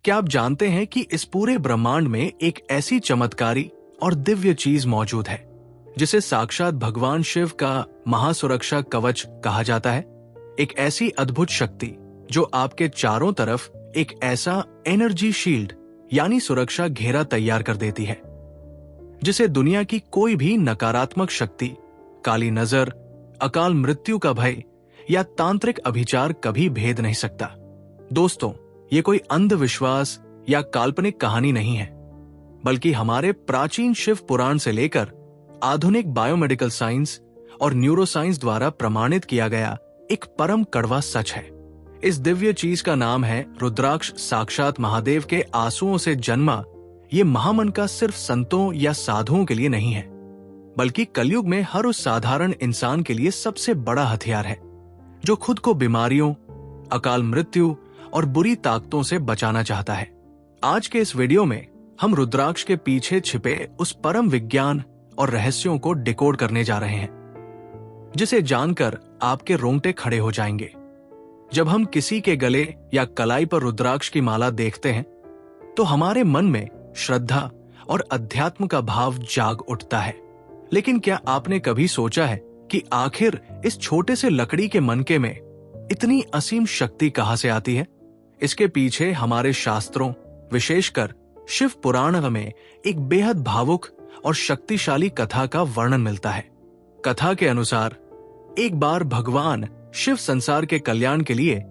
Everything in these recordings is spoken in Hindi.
क्या आप जानते हैं कि इस पूरे ब्रह्मांड में एक ऐसी चमत्कारी और दिव्य चीज मौजूद है जिसे साक्षात भगवान शिव का महासुरक्षा कवच कहा जाता है। एक ऐसी अद्भुत शक्ति जो आपके चारों तरफ एक ऐसा एनर्जी शील्ड यानी सुरक्षा घेरा तैयार कर देती है जिसे दुनिया की कोई भी नकारात्मक शक्ति, काली नजर, अकाल मृत्यु का भय या तांत्रिक अभिचार कभी भेद नहीं सकता। दोस्तों, ये कोई अंधविश्वास या काल्पनिक कहानी नहीं है, बल्कि हमारे प्राचीन शिव पुराण से लेकर आधुनिक बायोमेडिकल साइंस और न्यूरोसाइंस द्वारा प्रमाणित किया गया एक परम कड़वा सच है। इस दिव्य चीज का नाम है रुद्राक्ष। साक्षात महादेव के आंसुओं से जन्मा ये महामन सिर्फ संतों या साधुओं के लिए नहीं है, बल्कि कलयुग में हर उस साधारण इंसान के लिए सबसे बड़ा हथियार है जो खुद को बीमारियों, अकाल मृत्यु और बुरी ताकतों से बचाना चाहता है। आज के इस वीडियो में हम रुद्राक्ष के पीछे छिपे उस परम विज्ञान और रहस्यों को डिकोड करने जा रहे हैं, जिसे जानकर आपके रोंगटे खड़े हो जाएंगे। जब हम किसी के गले या कलाई पर रुद्राक्ष की माला देखते हैं तो हमारे मन में श्रद्धा और अध्यात्म का भाव जाग उठता है। लेकिन क्या आपने कभी सोचा है कि आखिर इस छोटे से लकड़ी के मनके में इतनी असीम शक्ति कहां से आती है? इसके पीछे हमारे शास्त्रों, विशेषकर शिव पुराण में एक बेहद भावुक और शक्तिशाली कथा का वर्णन मिलता है। कथा के अनुसार एक बार भगवान शिव संसार के कल्याण के लिए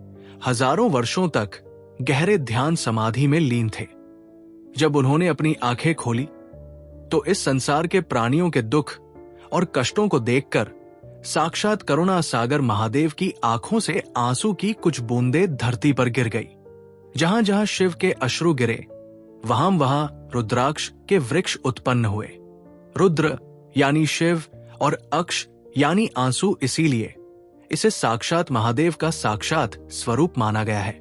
हजारों वर्षों तक गहरे ध्यान समाधि में लीन थे। जब उन्होंने अपनी आंखें खोली तो इस संसार के प्राणियों के दुख और कष्टों को देखकर साक्षात करुणा सागर महादेव की आंखों से आंसू की कुछ बूंदें धरती पर गिर गई। जहां जहां शिव के अश्रु गिरे वहां वहां रुद्राक्ष के वृक्ष उत्पन्न हुए। रुद्र यानी शिव और अक्ष यानी आंसू, इसीलिए इसे साक्षात महादेव का साक्षात स्वरूप माना गया है।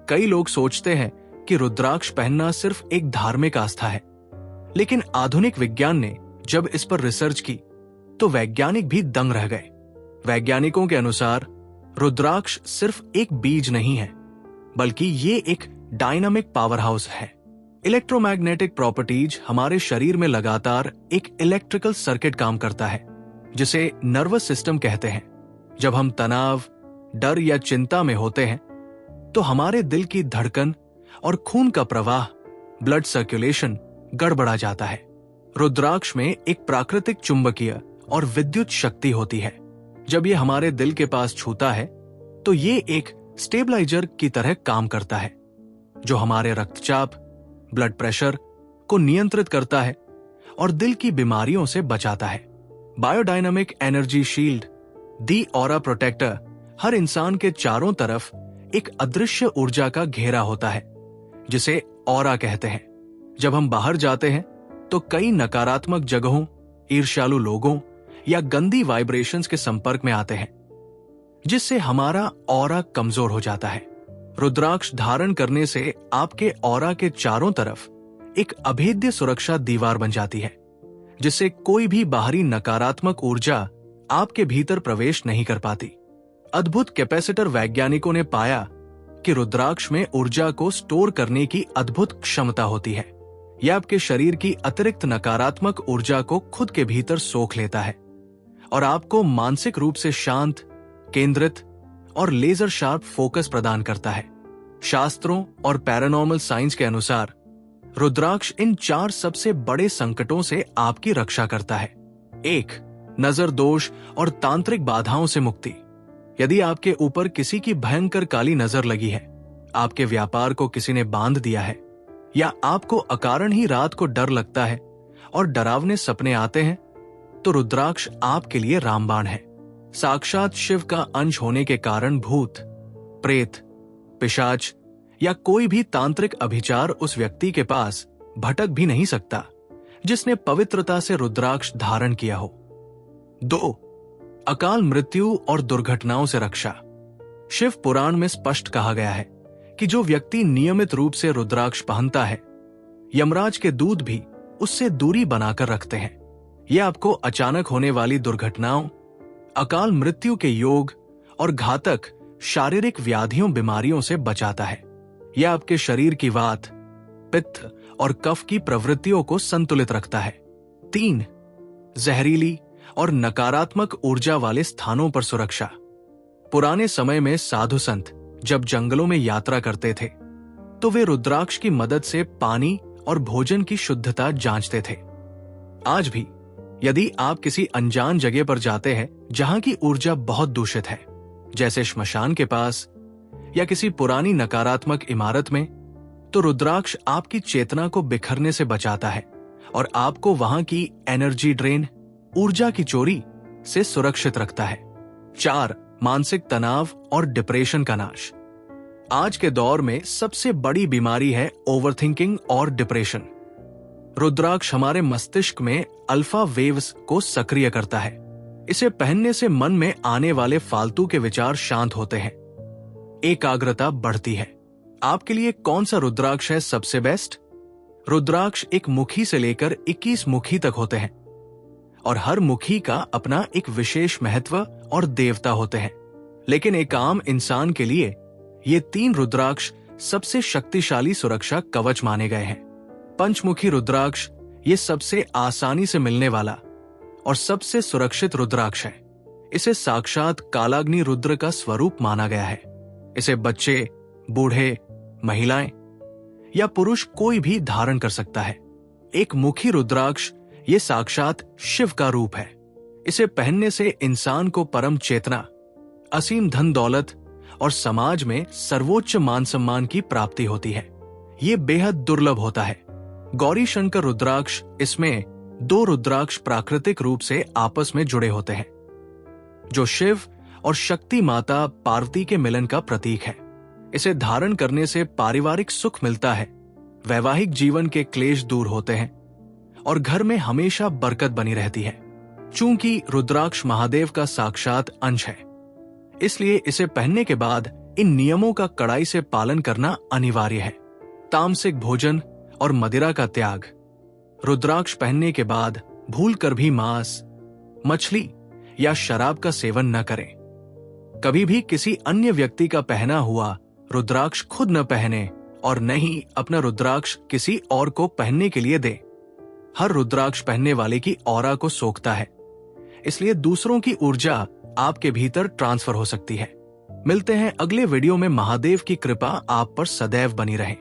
कई लोग सोचते हैं कि रुद्राक्ष पहनना सिर्फ एक धार्मिक आस्था है, लेकिन आधुनिक विज्ञान ने जब इस पर रिसर्च की तो वैज्ञानिक भी दंग रह गए। वैज्ञानिकों के अनुसार रुद्राक्ष सिर्फ एक बीज नहीं है, बल्कि ये एक डायनामिक पावर हाउस है। इलेक्ट्रोमैग्नेटिक प्रॉपर्टीज हमारे शरीर में लगातार एक इलेक्ट्रिकल सर्किट काम करता है जिसे नर्वस सिस्टम कहते हैं। जब हम तनाव, डर या चिंता में होते हैं तो हमारे दिल की धड़कन और खून का प्रवाह, ब्लड सर्कुलेशन गड़बड़ा जाता है। रुद्राक्ष में एक प्राकृतिक चुंबकीय और विद्युत शक्ति होती है। जब ये हमारे दिल के पास छूता है तो ये एक स्टेबलाइजर की तरह काम करता है जो हमारे रक्तचाप, ब्लड प्रेशर को नियंत्रित करता है और दिल की बीमारियों से बचाता है। बायोडायनामिक एनर्जी शील्ड, दी ऑरा प्रोटेक्टर, हर इंसान के चारों तरफ एक अदृश्य ऊर्जा का घेरा होता है जिसे ऑरा कहते हैं। जब हम बाहर जाते हैं तो कई नकारात्मक जगहों, ईर्ष्यालु लोगों या गंदी वाइब्रेशंस के संपर्क में आते हैं, जिससे हमारा ऑरा कमजोर हो जाता है। रुद्राक्ष धारण करने से आपके ऑरा के चारों तरफ एक अभेद्य सुरक्षा दीवार बन जाती है, जिससे कोई भी बाहरी नकारात्मक ऊर्जा आपके भीतर प्रवेश नहीं कर पाती। अद्भुत कैपेसिटर वैज्ञानिकों ने पाया कि रुद्राक्ष में ऊर्जा को स्टोर करने की अद्भुत क्षमता होती है। यह आपके शरीर की अतिरिक्त नकारात्मक ऊर्जा को खुद के भीतर सोख लेता है और आपको मानसिक रूप से शांत, केंद्रित और लेजर शार्प फोकस प्रदान करता है। शास्त्रों और पैरानॉर्मल साइंस के अनुसार रुद्राक्ष इन 4 सबसे बड़े संकटों से आपकी रक्षा करता है। 1. नजर दोष और तांत्रिक बाधाओं से मुक्ति। यदि आपके ऊपर किसी की भयंकर काली नजर लगी है, आपके व्यापार को किसी ने बांध दिया है, या आपको अकारण ही रात को डर लगता है और डरावने सपने आते हैं, तो रुद्राक्ष आपके लिए रामबाण है। साक्षात शिव का अंश होने के कारण भूत, प्रेत, पिशाच या कोई भी तांत्रिक अभिचार उस व्यक्ति के पास भटक भी नहीं सकता जिसने पवित्रता से रुद्राक्ष धारण किया हो। 2. अकाल मृत्यु और दुर्घटनाओं से रक्षा। शिव पुराण में स्पष्ट कहा गया है कि जो व्यक्ति नियमित रूप से रुद्राक्ष पहनता है, यमराज के दूत भी उससे दूरी बनाकर रखते हैं। यह आपको अचानक होने वाली दुर्घटनाओं, अकाल मृत्यु के योग और घातक शारीरिक व्याधियों, बीमारियों से बचाता है। यह आपके शरीर की वात, पित्त और कफ की प्रवृत्तियों को संतुलित रखता है। 3. जहरीली और नकारात्मक ऊर्जा वाले स्थानों पर सुरक्षा। पुराने समय में साधु संत जब जंगलों में यात्रा करते थे तो वे रुद्राक्ष की मदद से पानी और भोजन की शुद्धता जांचते थे। आज भी यदि आप किसी अनजान जगह पर जाते हैं जहां की ऊर्जा बहुत दूषित है, जैसे श्मशान के पास या किसी पुरानी नकारात्मक इमारत में, तो रुद्राक्ष आपकी चेतना को बिखरने से बचाता है और आपको वहां की एनर्जी ड्रेन, ऊर्जा की चोरी से सुरक्षित रखता है। 4. मानसिक तनाव और डिप्रेशन का नाश। आज के दौर में सबसे बड़ी बीमारी है ओवरथिंकिंग और डिप्रेशन। रुद्राक्ष हमारे मस्तिष्क में अल्फा वेव्स को सक्रिय करता है। इसे पहनने से मन में आने वाले फालतू के विचार शांत होते हैं, एकाग्रता बढ़ती है। आपके लिए कौन सा रुद्राक्ष है सबसे बेस्ट? रुद्राक्ष एक मुखी से लेकर 21 मुखी तक होते हैं और हर मुखी का अपना एक विशेष महत्व और देवता होते हैं। लेकिन एक आम इंसान के लिए ये 3 रुद्राक्ष सबसे शक्तिशाली सुरक्षा कवच माने गए हैं। पंचमुखी रुद्राक्ष ये सबसे आसानी से मिलने वाला और सबसे सुरक्षित रुद्राक्ष है। इसे साक्षात कालाग्नि रुद्र का स्वरूप माना गया है। इसे बच्चे, बूढ़े, महिलाएं या पुरुष कोई भी धारण कर सकता है। एक मुखी रुद्राक्ष ये साक्षात शिव का रूप है। इसे पहनने से इंसान को परम चेतना, असीम धन दौलत और समाज में सर्वोच्च मान सम्मान की प्राप्ति होती है। ये बेहद दुर्लभ होता है। गौरी शंकर रुद्राक्ष, इसमें 2 रुद्राक्ष प्राकृतिक रूप से आपस में जुड़े होते हैं, जो शिव और शक्ति माता पार्वती के मिलन का प्रतीक है। इसे धारण करने से पारिवारिक सुख मिलता है, वैवाहिक जीवन के क्लेश दूर होते हैं और घर में हमेशा बरकत बनी रहती है। चूंकि रुद्राक्ष महादेव का साक्षात अंश है, इसलिए इसे पहनने के बाद इन नियमों का कड़ाई से पालन करना अनिवार्य है। तामसिक भोजन और मदिरा का त्याग। रुद्राक्ष पहनने के बाद भूलकर भी मांस, मछली या शराब का सेवन न करें। कभी भी किसी अन्य व्यक्ति का पहना हुआ रुद्राक्ष खुद न पहने और न ही अपना रुद्राक्ष किसी और को पहनने के लिए दे। हर रुद्राक्ष पहनने वाले की ऑरा को सोखता है, इसलिए दूसरों की ऊर्जा आपके भीतर ट्रांसफर हो सकती है। मिलते हैं अगले वीडियो में। महादेव की कृपा आप पर सदैव बनी रहे।